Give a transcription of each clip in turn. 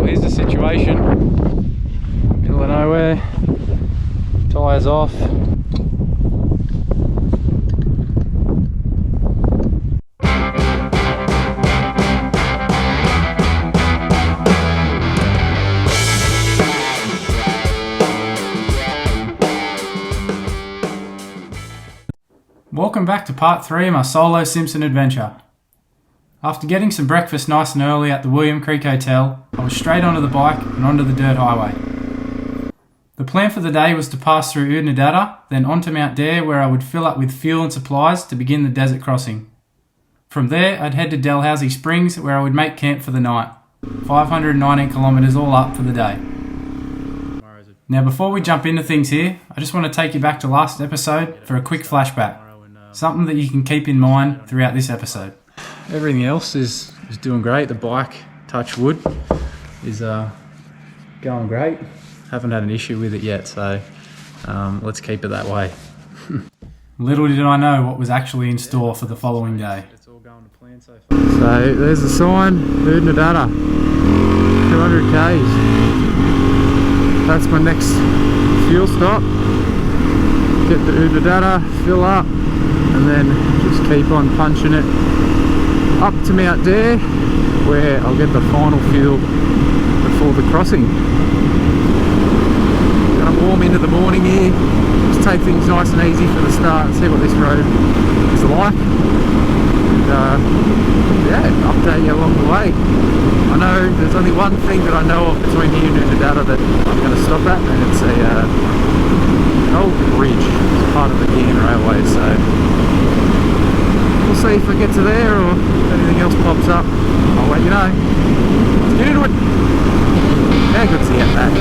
here's the situation. Middle of nowhere, tyres off. Welcome back to part 3 of my solo Simpson adventure. After getting some breakfast nice and early at the William Creek Hotel, I was straight onto the bike and onto the dirt highway. The plan for the day was to pass through Oodnadatta, then onto Mount Dare where I would fill up with fuel and supplies to begin the desert crossing. From there I'd head to Dalhousie Springs where I would make camp for the night, 519 kilometres all up for the day. Now before we jump into things here, I just want to take you back to last episode for a quick flashback, something that you can keep in mind throughout this episode. Everything else is doing great. The bike, touch wood, is going great. Haven't had an issue with it yet, so let's keep it that way. Little did I know what was actually in store for the following day. It's all going to plan so far. So there's the sign, Oodnadatta, 200 k's. That's my next fuel stop. Get the Oodnadatta, fill up, and then just keep on punching it up to Mount Dare where I'll get the final fuel before the crossing. Gonna warm into the morning here, just take things nice and easy for the start, see what this road is like, and yeah, update you along the way. I know there's only one thing that I know of between here and Oodnadatta that I'm going to stop at, and it's an old bridge. It's part of the Gigan Railway, so we'll see if I get to there or if anything else pops up. I'll let you know. Let's get into it. How good's the outback?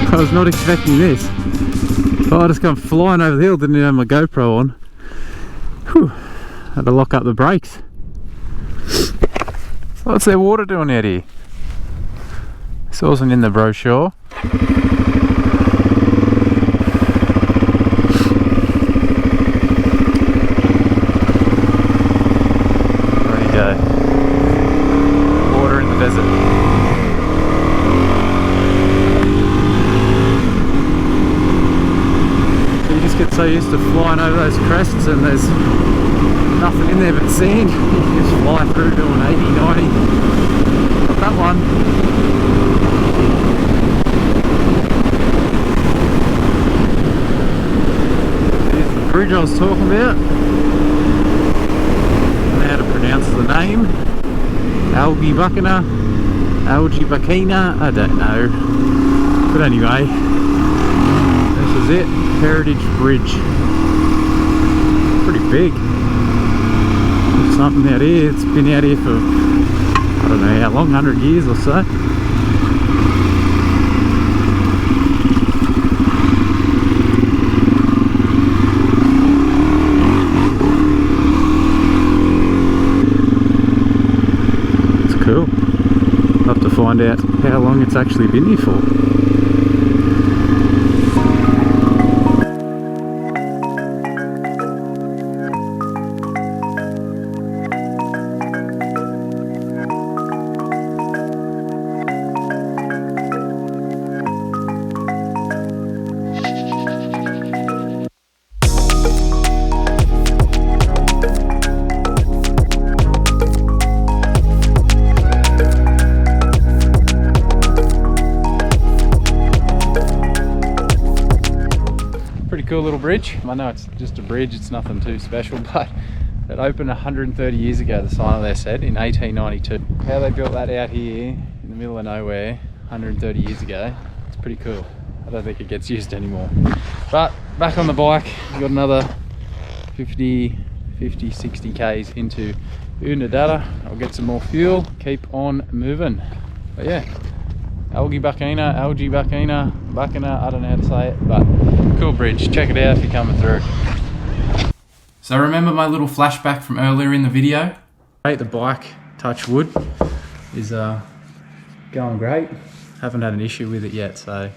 I was not expecting this. Oh, I just come flying over the hill, didn't even have my GoPro on. Whew. Had to lock up the brakes. What's their water doing out here? This wasn't in the brochure. There you go. Water in the desert. Get so used to flying over those crests and there's nothing in there but sand. You just fly through doing 80, 90. Got that one. Here's the bridge I was talking about. I don't know how to pronounce the name. Algae Bakina, I don't know. But anyway, this is it. Heritage Bridge. Pretty big. There's something out here. It's been out here for I don't know how long, 100 years or so. It's cool. I'll have to find out how long it's actually been here for. Cool little bridge. I know it's just a bridge, it's nothing too special, but it opened 130 years ago, the sign there said, in 1892. How they built that out here in the middle of nowhere 130 years ago, it's pretty cool. I don't think it gets used anymore. But back on the bike, got another 50, 60 k's into Oodnadatta. I'll get some more fuel, keep on moving. But yeah, Algae Buckina, I don't know how to say it, but cool bridge. Check it out if you're coming through. So remember my little flashback from earlier in the video? The bike, touch wood, is going great. Haven't had an issue with it yet, so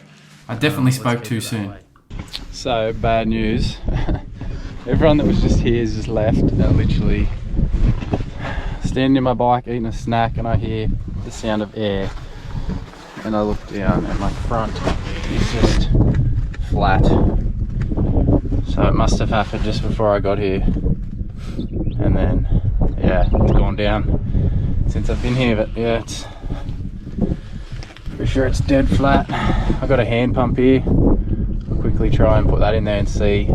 I definitely spoke too soon. So bad news. Everyone that was just here has just left. Literally standing in my bike eating a snack, and I hear the sound of air, and I look down and my front is just flat. So it must have happened just before I got here, and then yeah, it's gone down since I've been here. But yeah, it's for sure it's dead flat. I've got a hand pump here. I'll quickly try and put that in there and see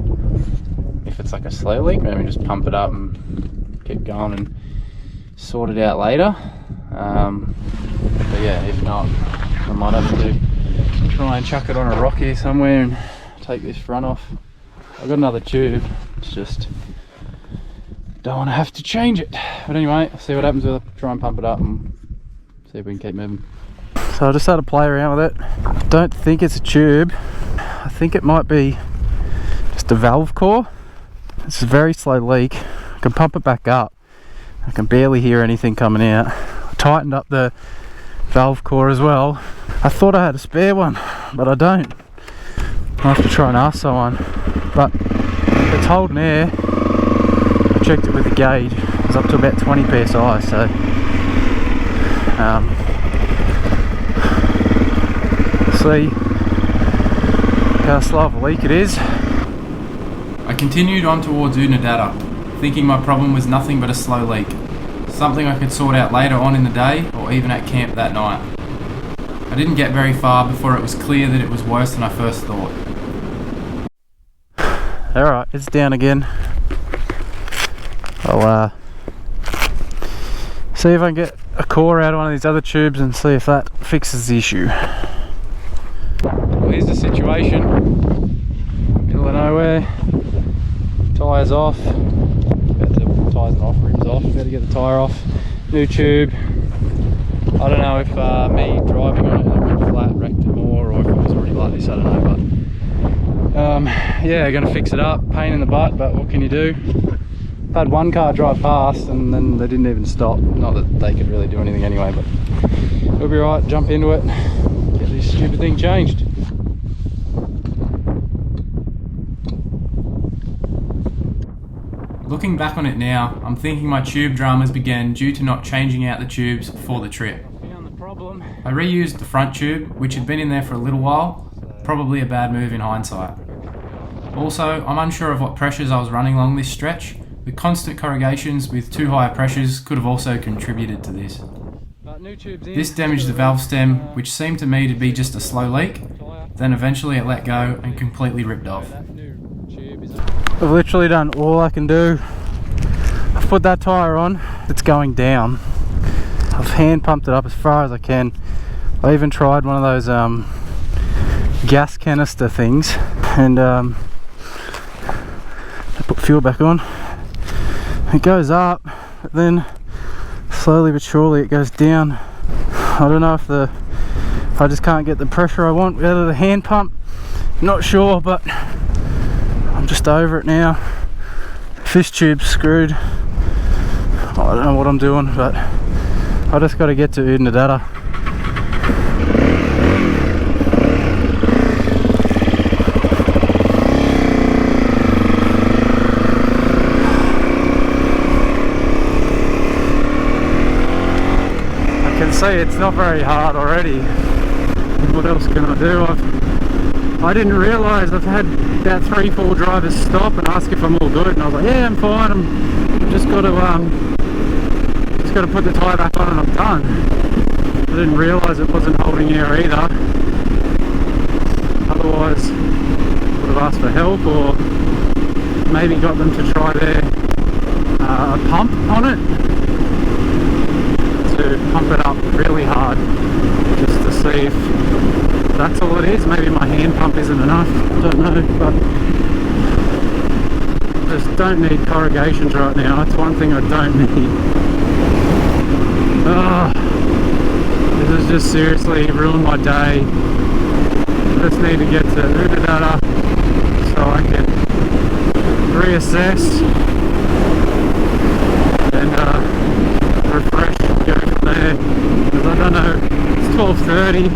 if it's like a slow leak. Maybe just pump it up and keep going and sort it out later. But yeah, if not, I might have to try and chuck it on a rock here somewhere and take this front off. I've got another tube, it's just don't want to have to change it. But anyway, I'll see what happens with it, try and pump it up and see if we can keep moving. So I just had to play around with it. I don't think it's a tube. I think it might be just a valve core. It's a very slow leak. I can pump it back up. I can barely hear anything coming out. I tightened up the valve core as well. I thought I had a spare one, but I don't. I'll have to try and ask someone. But it's holding air. I checked it with the gauge. It was up to about 20 psi, so see how slow of a leak it is. I continued on towards Unadada, thinking my problem was nothing but a slow leak, something I could sort out later on in the day or even at camp that night. I didn't get very far before it was clear that it was worse than I first thought. Alright, it's down again. I'll see if I can get a core out of one of these other tubes and see if that fixes the issue. Well, here's the situation. Middle of nowhere. Tyres off. Tyres and off, rims off. Better get the tyre off. New tube. I don't know if me driving on it went flat, wrecked it more, or if it was already like this, I don't know. But yeah, gonna fix it up. Pain in the butt, but what can you do? I've had one car drive past and then they didn't even stop. Not that they could really do anything anyway, but we'll be right. Jump into it, get this stupid thing changed. Looking back on it now, I'm thinking my tube dramas began due to not changing out the tubes for the trip. I reused the front tube, which had been in there for a little while, probably a bad move in hindsight. Also, I'm unsure of what pressures I was running along this stretch. The constant corrugations with too high pressures could have also contributed to this. This damaged the valve stem, which seemed to me to be just a slow leak, then eventually it let go and completely ripped off. I've literally done all I can do. I've put that tyre on, it's going down. I've hand pumped it up as far as I can. I even tried one of those gas canister things and I put fuel back on. It goes up, but then slowly but surely it goes down. I don't know if I just can't get the pressure I want out of the hand pump. Not sure, but I'm just over it now. Fish tube's screwed. I don't know what I'm doing, but I just got to get to Unadada. I can see it's not very hard already. What else can I do? I didn't realise I've had about 3-4 drivers stop and ask if I'm all good, and I was like, yeah, I'm fine. I've just got to put the tyre back on and I'm done. I didn't realise it wasn't holding air either. Otherwise, I would have asked for help or maybe got them to try their pump on it, to pump it up really hard just to see if that's all it is. Maybe my hand pump isn't enough, I don't know, but I just don't need corrugations right now. That's one thing I don't need. This has just seriously ruined my day. I just need to get to Unadilla so I can reassess and refresh, go from there. Because I don't know, it's 12:30.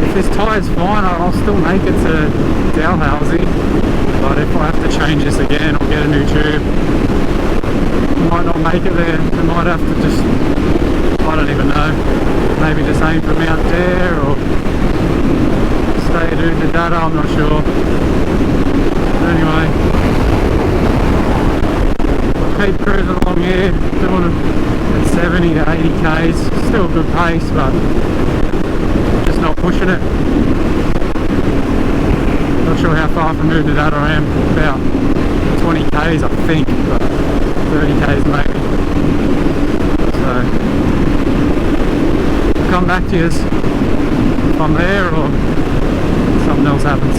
If this tyre's fine, I'll still make it to Dalhousie. But if I have to change this again or get a new tube, I might not make it there. I might have to just, I don't even know, maybe just aim for Mount Dare or stay at Unadilla, I'm not sure. But anyway, I'll keep cruising along here, doing it at 70 to 80 k's, still a good pace, but just not pushing it. Not sure how far from Unadilla I am, about 20 k's I think, but 30 k's maybe. So I'll come back to you if I'm there or something else happens.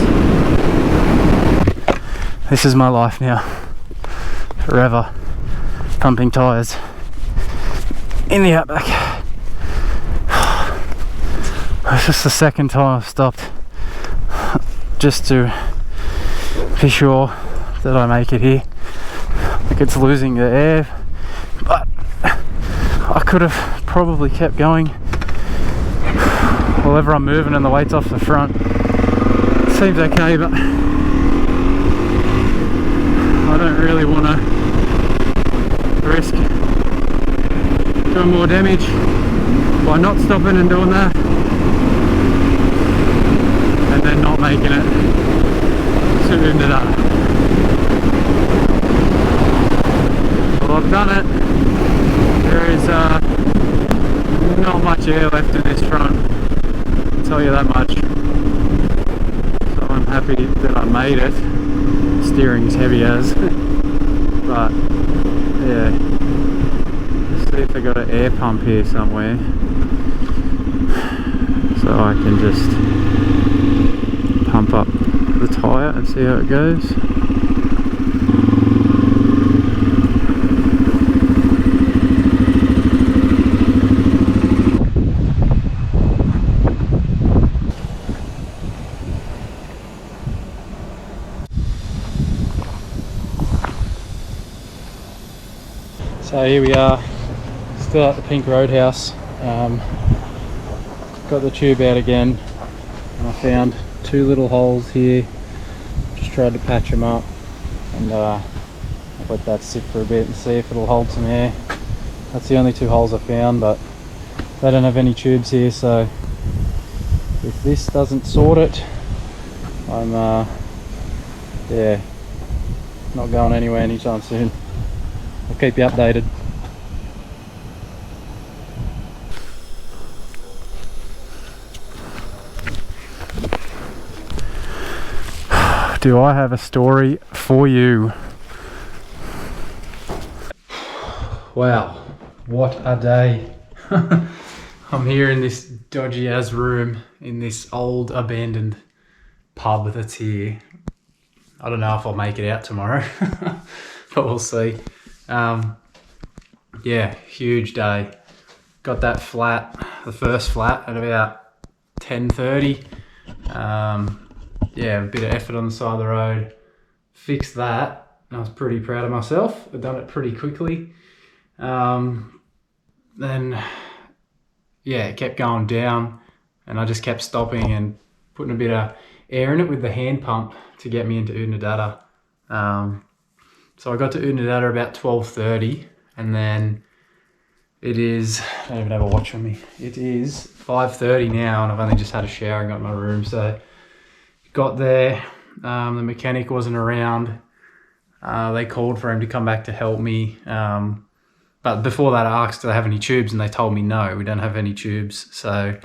This is my life now, forever, pumping tyres in the outback. It's just the second time I've stopped just to be sure that I make it here. Like it's losing the air, but I could have probably kept going whenever I'm moving and the weight's off the front. It seems okay, but I don't really want to risk doing more damage by not stopping and doing that and then not making it to Unadilla. Well, I've done it. There is not much air left in this front, I'll tell you that much. So I'm happy that I made it. Steering's heavy as, but yeah. Let's see if they got an air pump here somewhere, so I can just pump up the tyre and see how it goes. So here we are, still at the Pink Roadhouse. Got the tube out again, and I found two little holes here. Just tried to patch them up, and I'll let that sit for a bit and see if it'll hold some air. That's the only two holes I found, but they don't have any tubes here, so if this doesn't sort it, I'm yeah, not going anywhere anytime soon. I'll keep you updated. Do I have a story for you? Wow, what a day. I'm here in this dodgy as room in this old abandoned pub that's here. I don't know if I'll make it out tomorrow, but we'll see. Yeah, huge day. Got that flat, the first flat, at about 10:30. Yeah, a bit of effort on the side of the road. Fixed that, and I was pretty proud of myself. I've done it pretty quickly. Then, yeah, it kept going down, and I just kept stopping and putting a bit of air in it with the hand pump to get me into Unadilla. So I got to Unadilla about 12:30, and then it is, I don't even have a watch on me. It is 5:30 now, and I've only just had a shower and got in my room. So got there, the mechanic wasn't around. They called for him to come back to help me. But before that I asked, do they have any tubes? And they told me no, we don't have any tubes. So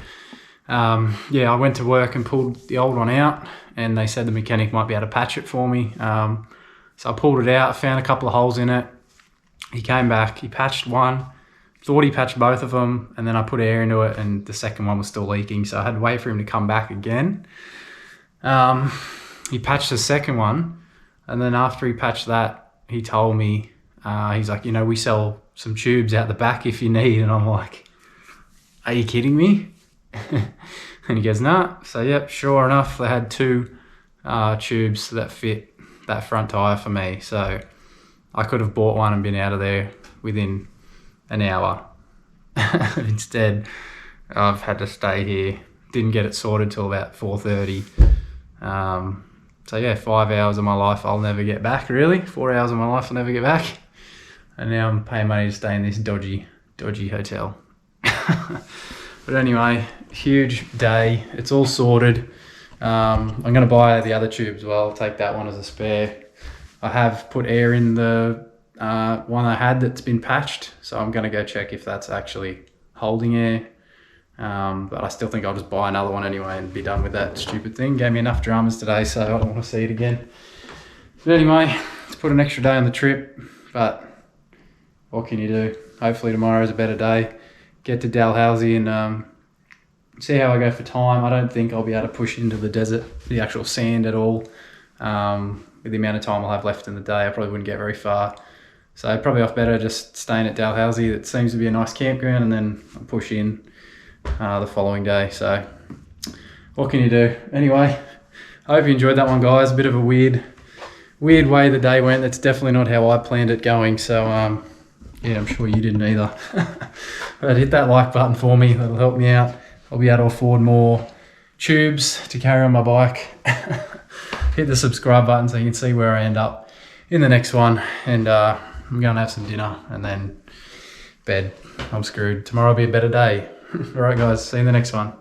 yeah, I went to work and pulled the old one out, and they said the mechanic might be able to patch it for me. So I pulled it out, found a couple of holes in it. He came back, he patched one, thought he patched both of them, and then I put air into it, and the second one was still leaking, so I had to wait for him to come back again. He patched the second one, and then after he patched that, he told me, he's like, you know, we sell some tubes out the back if you need. And I'm like, are you kidding me? And he goes, nah. So yep, sure enough, they had 2 tubes that fit that front tyre for me. So I could have bought one and been out of there within an hour. Instead, I've had to stay here. Didn't get it sorted till about 4:30. So yeah, 5 hours of my life I'll never get back, really. 4 hours of my life I'll never get back. And now I'm paying money to stay in this dodgy hotel. But anyway, huge day. It's all sorted. I'm going to buy the other tube as well. I'll take that one as a spare. I have put air in the one I had that's been patched, so I'm going to go check if that's actually holding air. But I still think I'll just buy another one anyway and be done with that stupid thing. Gave me enough dramas today, so I don't want to see it again. But anyway, let's put an extra day on the trip, but what can you do? Hopefully tomorrow's a better day. Get to Dalhousie and see how I go for time. I don't think I'll be able to push into the desert, the actual sand at all. With the amount of time I'll have left in the day, I probably wouldn't get very far. So probably off better just staying at Dalhousie. It seems to be a nice campground, and then I'll push in the following day. So what can you do? Anyway, I hope you enjoyed that one, guys. A bit of a weird way the day went. That's definitely not how I planned it going. So yeah, I'm sure you didn't either. But hit that like button for me. That'll help me out. I'll be able to afford more tubes to carry on my bike. Hit the subscribe button so you can see where I end up in the next one. And I'm going to have some dinner and then bed. I'm screwed. Tomorrow will be a better day. All right, guys. See you in the next one.